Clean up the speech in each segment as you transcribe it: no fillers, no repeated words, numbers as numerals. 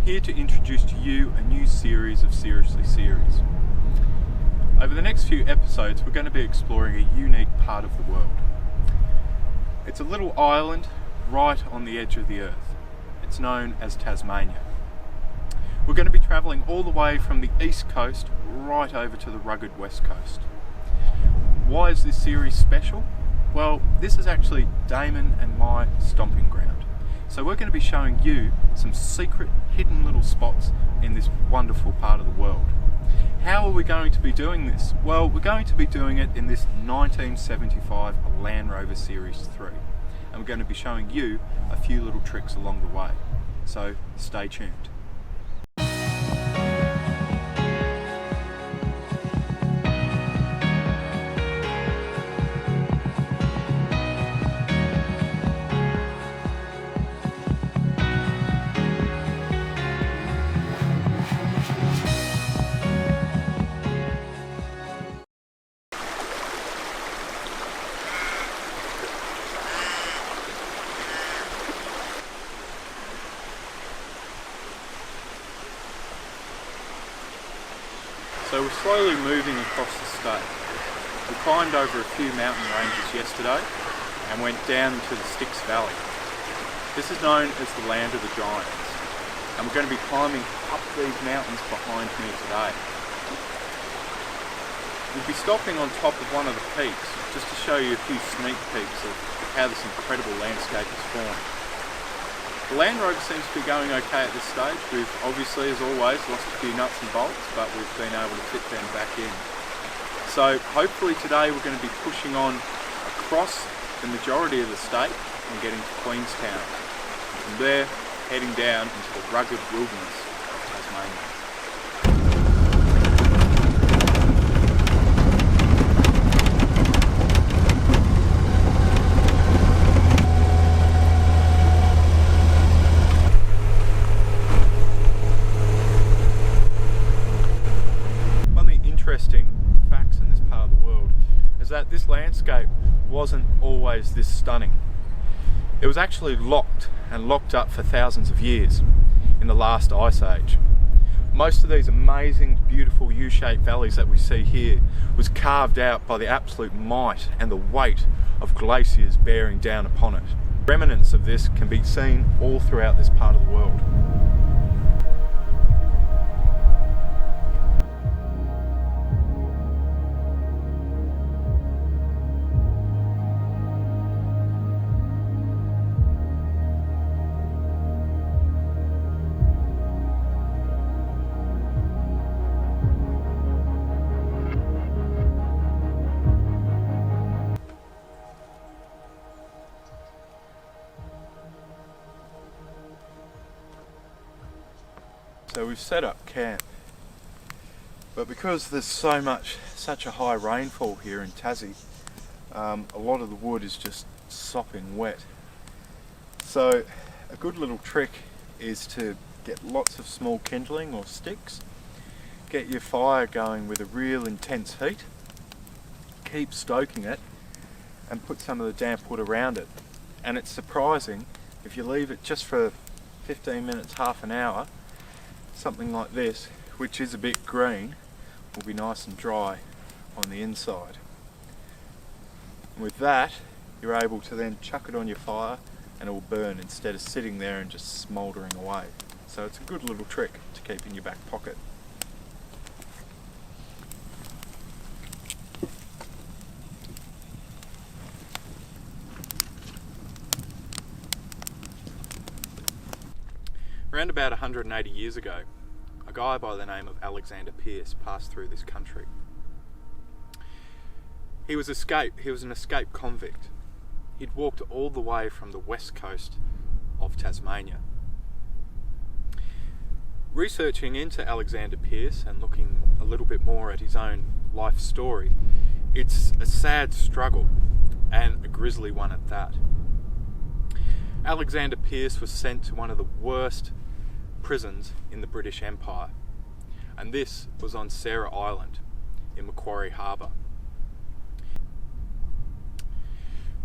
here to introduce to you a new series of Seriously Series. Over the next few episodes, we're going to be exploring a unique part of the world. It's a little island right on the edge of the earth. It's known as Tasmania. We're going to be travelling all the way from the east coast right over to the rugged west coast. Why is this series special? Well, this is actually Damon and my stomping ground. So we're going to be showing you some secret, hidden little spots in this wonderful part of the world. How are we going to be doing this? Well, we're going to be doing it in this 1975 Land Rover Series 3. And we're going to be showing you a few little tricks along the way. So stay tuned. So we're slowly moving across the state. We climbed over a few mountain ranges yesterday and went down into the Styx Valley. This is known as the Land of the Giants, and we're going to be climbing up these mountains behind me today. We'll be stopping on top of one of the peaks just to show you a few sneak peeks of how this incredible landscape is formed. The Land Rover seems to be going okay at this stage. We've obviously, as always, lost a few nuts and bolts, but we've been able to fit them back in. So hopefully today we're going to be pushing on across the majority of the state and getting to Queenstown. And from there, heading down into the rugged wilderness of Tasmania. Interesting facts in this part of the world is that this landscape wasn't always this stunning. It was actually locked up for thousands of years in the last ice age. Most of these amazing, beautiful U-shaped valleys that we see here was carved out by the absolute might and the weight of glaciers bearing down upon it. Remnants of this can be seen all throughout this part of the world. So we've set up camp, but because there's such a high rainfall here in Tassie, a lot of the wood is just sopping wet. So a good little trick is to get lots of small kindling or sticks, get your fire going with a real intense heat, keep stoking it, and put some of the damp wood around it. And it's surprising, if you leave it just for 15 minutes, half an hour, something like this, which is a bit green, will be nice and dry on the inside. And with that, you're able to then chuck it on your fire and it will burn instead of sitting there and just smouldering away. So it's a good little trick to keep in your back pocket. Around about 180 years ago, a guy by the name of Alexander Pierce passed through this country. He was an escaped convict. He'd walked all the way from the west coast of Tasmania. Researching into Alexander Pierce and looking a little bit more at his own life story, it's a sad struggle, and a grisly one at that. Alexander Pierce was sent to one of the worst prisons in the British Empire, and this was on Sarah Island in Macquarie Harbour.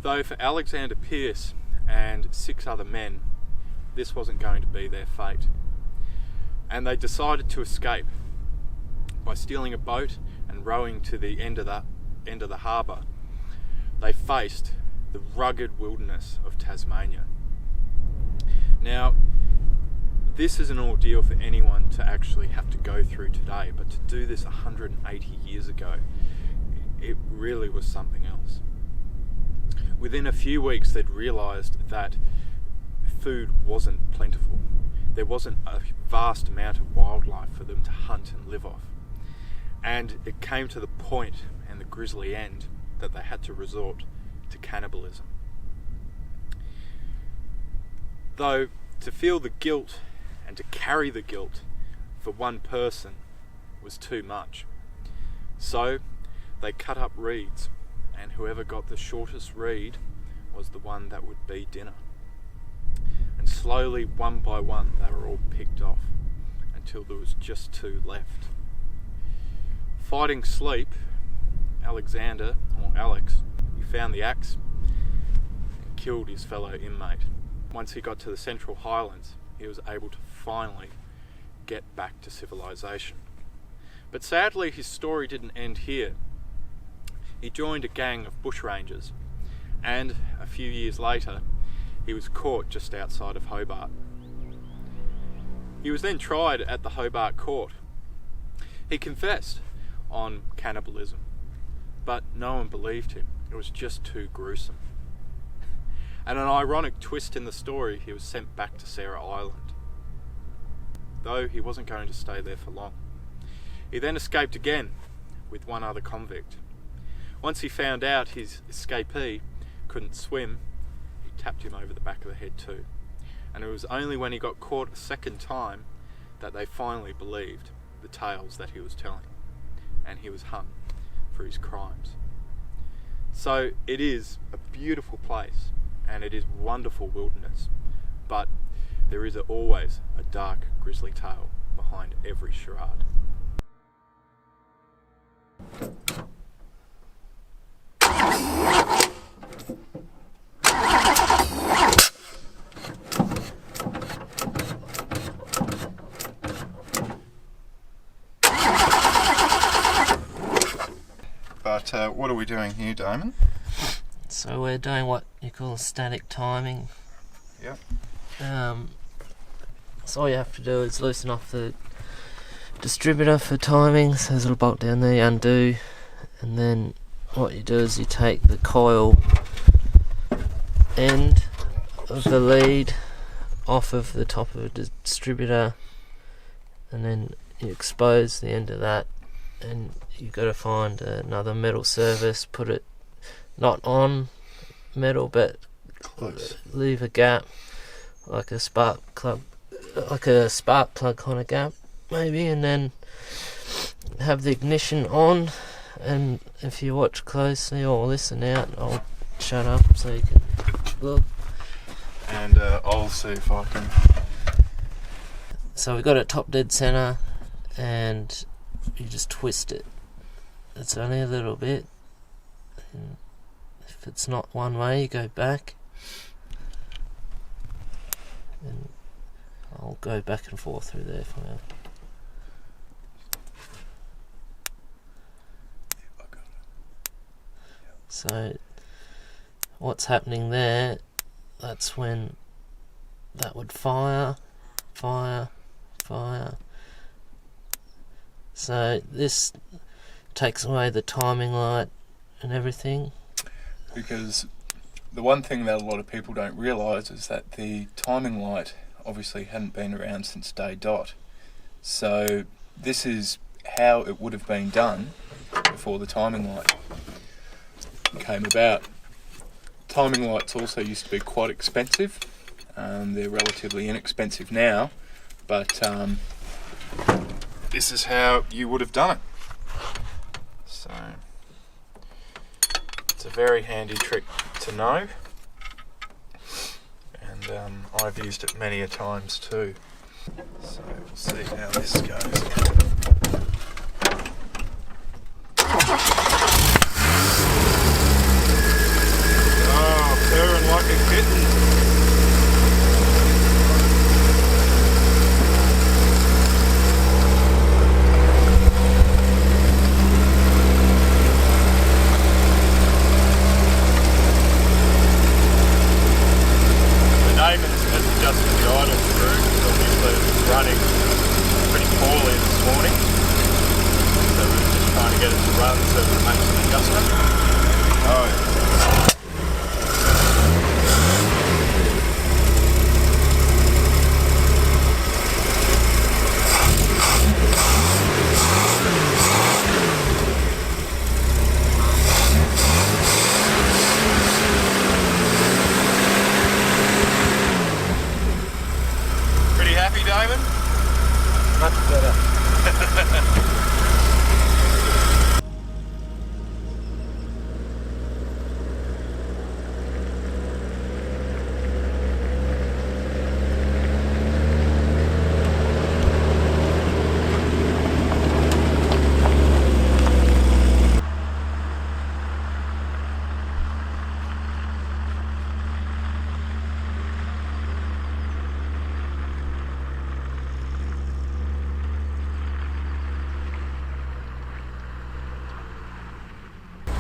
Though for Alexander Pierce and 6 other men, this wasn't going to be their fate. and they decided to escape by stealing a boat and rowing to the end of the harbour. They faced the rugged wilderness of Tasmania. Now, this is an ordeal for anyone to actually have to go through today, but to do this 180 years ago, it really was something else. Within a few weeks, they'd realised that food wasn't plentiful. There wasn't a vast amount of wildlife for them to hunt and live off. And it came to the point and the grisly end that they had to resort to cannibalism. Though to feel the guilt and to carry the guilt for one person was too much. So they cut up reeds, and whoever got the shortest reed was the one that would be dinner. And slowly, one by one, they were all picked off until there was just two left. Fighting sleep, Alexander, or Alex, he found the axe and killed his fellow inmate. Once he got to the Central Highlands, he was able to finally get back to civilization. But sadly, his story didn't end here. He joined a gang of bushrangers, and a few years later, he was caught just outside of Hobart. He was then tried at the Hobart court. He confessed on cannibalism, but no one believed him. It was just too gruesome. And an ironic twist in the story, he was sent back to Sarah Island, though he wasn't going to stay there for long. He then escaped again with one other convict. Once he found out his escapee couldn't swim, he tapped him over the back of the head too. And it was only when he got caught a second time that they finally believed the tales that he was telling, and he was hung for his crimes. So it is a beautiful place, and it is wonderful wilderness, but there is always a dark, grisly tale behind every charade. But what are we doing here, Damon? So we're doing what you call static timing. Yep. So all you have to do is loosen off the distributor for timing. So there's a little bolt down there, you undo, and then what you do is you take the coil end of the lead off of the top of the distributor, and then you expose the end of that, and you've got to find another metal surface, put it not on metal but close, leave a gap like a spark plug kind of gap maybe, and then have the ignition on. And if you watch closely or listen out, I'll shut up so you can look, and I'll see if I can. So we got it top dead center, and you just twist it. It's only a little bit, and if it's not one way, you go back, and I'll go back and forth through there for now. So what's happening there, that's when that would fire. So this takes away the timing light and everything. Because the one thing that a lot of people don't realise is that the timing light obviously hadn't been around since day dot. So this is how it would have been done before the timing light came about. Timing lights also used to be quite expensive. They're relatively inexpensive now, but this is how you would have done it. So it's a very handy trick to know, and I've used it many a times too. So we'll see how this goes. Purring like a kitten.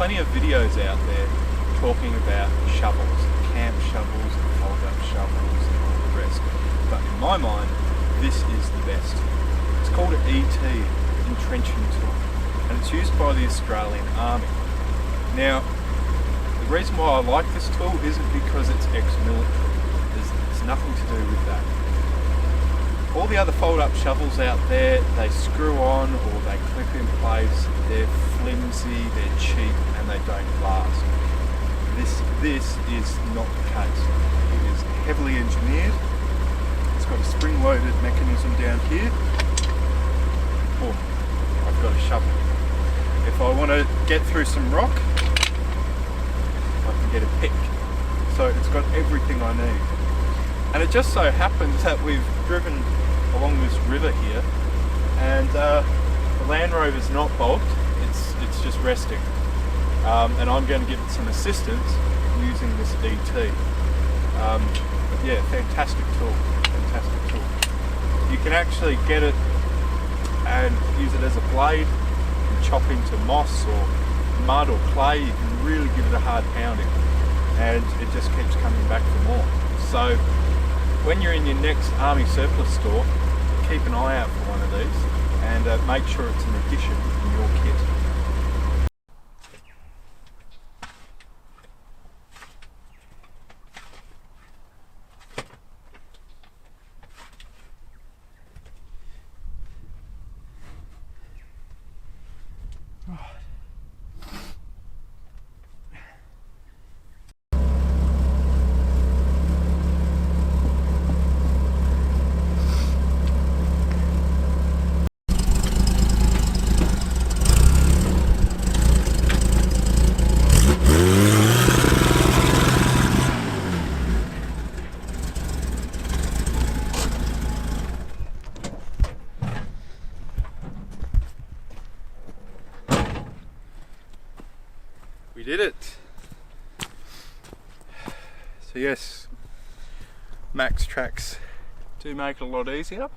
plenty of videos out there talking about shovels, camp shovels, fold-up shovels, and all the rest. But in my mind, this is the best. It's called an ET, entrenching tool, and it's used by the Australian Army. Now, the reason why I like this tool isn't because it's ex-military. There's nothing to do with that. All the other fold-up shovels out there, they screw on or they clip in place. They're flimsy, they're cheap, and they don't last. This is not the case. It is heavily engineered. It's got a spring-loaded mechanism down here. Boom, I've got a shovel. If I want to get through some rock, I can get a pick. So it's got everything I need. And it just so happens that we've driven along this river here, and the Land Rover's not bogged, it's just resting. And I'm going to give it some assistance using this ET. But yeah, fantastic tool. You can actually get it and use it as a blade and chop into moss or mud or clay. You can really give it a hard pounding, and it just keeps coming back for more. So when you're in your next army surplus store, keep an eye out for one of these, and make sure it's an addition in your kit. We did it! So yes, Max tracks do make it a lot easier,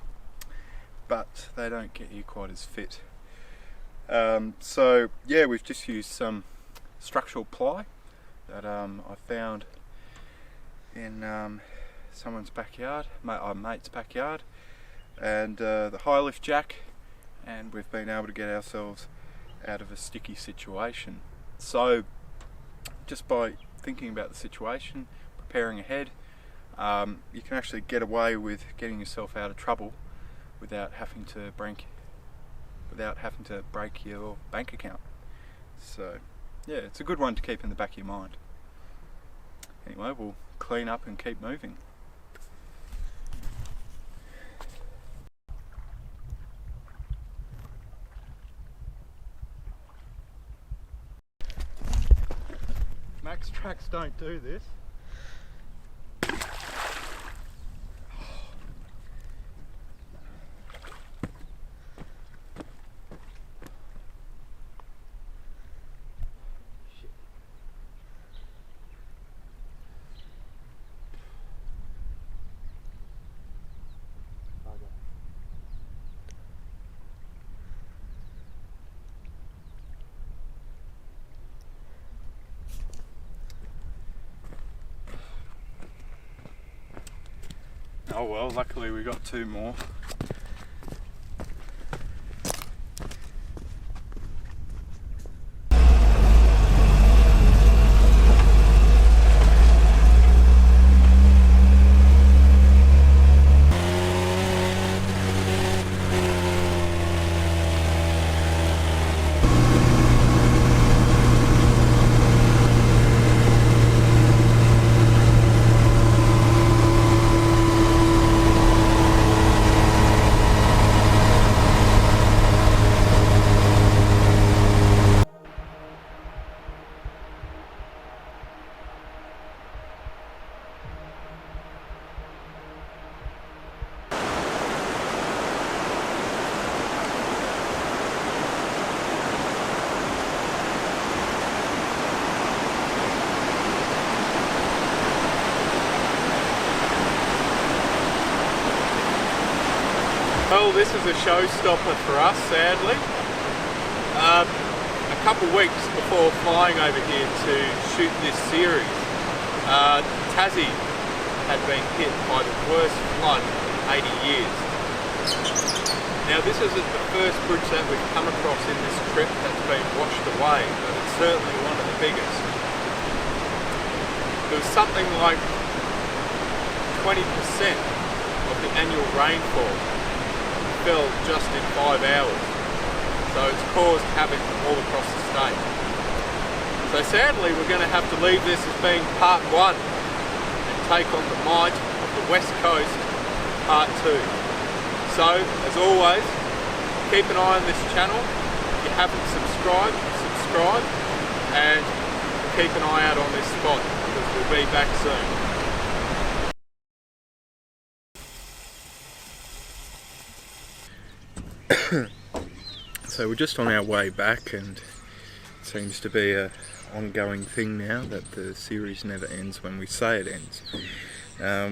but they don't get you quite as fit. So yeah, we've just used some structural ply that I found in someone's backyard, our mate's backyard, and the high lift jack, and we've been able to get ourselves out of a sticky situation. So just by thinking about the situation, preparing ahead, you can actually get away with getting yourself out of trouble without having to break your bank account. So yeah, it's a good one to keep in the back of your mind. Anyway, we'll clean up and keep moving. Max tracks don't do this. Oh well, luckily we got two more. Well, this is a showstopper for us, sadly. A couple of weeks before flying over here to shoot this series, Tassie had been hit by the worst flood in 80 years. Now this isn't the first bridge that we've come across in this trip that's been washed away, but it's certainly one of the biggest. There was something like 20% of the annual rainfall fell just in 5 hours. So it's caused havoc all across the state. So sadly we're going to have to leave this as being part 1 and take on the might of the West Coast part 2. So, as always, keep an eye on this channel. If you haven't subscribed, subscribe, and keep an eye out on this spot because we'll be back soon. So we're just on our way back, and it seems to be an ongoing thing now that the series never ends when we say it ends.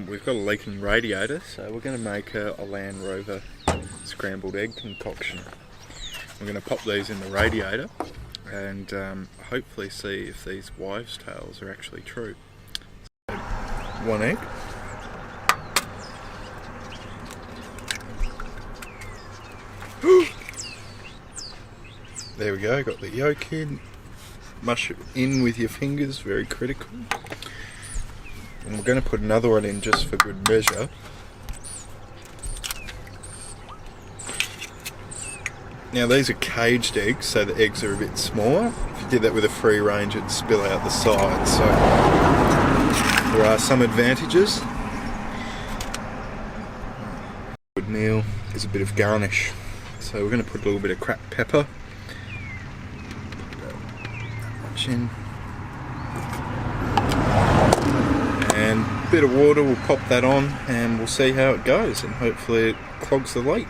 We've got a leaking radiator, so we're going to make a Land Rover scrambled egg concoction. We're going to pop these in the radiator and hopefully see if these wives' tales are actually true. So, 1 egg. There we go, got the yolk in. Mush it in with your fingers, very critical. And we're going to put another one in just for good measure. Now these are caged eggs, so the eggs are a bit smaller. If you did that with a free range, it'd spill out the sides. So there are some advantages. Good meal is a bit of garnish. So we're going to put a little bit of cracked pepper. Put that much in. And a bit of water, we'll pop that on and we'll see how it goes, and hopefully it clogs the leak.